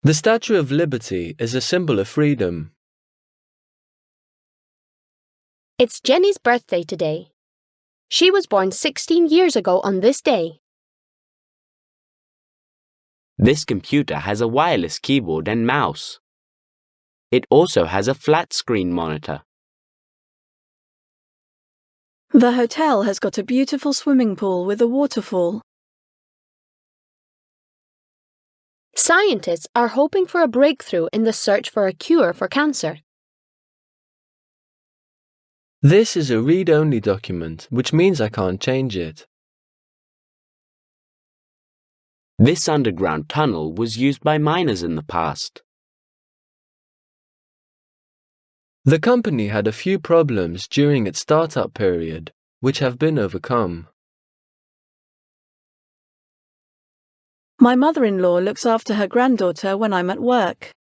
The Statue of Liberty is a symbol of freedom. It's Jenny's birthday today. She was born 16 years ago on this day. This computer has a wireless keyboard and mouse. It also has a flat screen monitor. The hotel has got a beautiful swimming pool with a waterfall. Scientists are hoping for a breakthrough in the search for a cure for cancer. This is a read-only document, which means I can't change it. This underground tunnel was used by miners in the past. The company had a few problems during its startup period, which have been overcome. My mother-in-law looks after her granddaughter when I'm at work.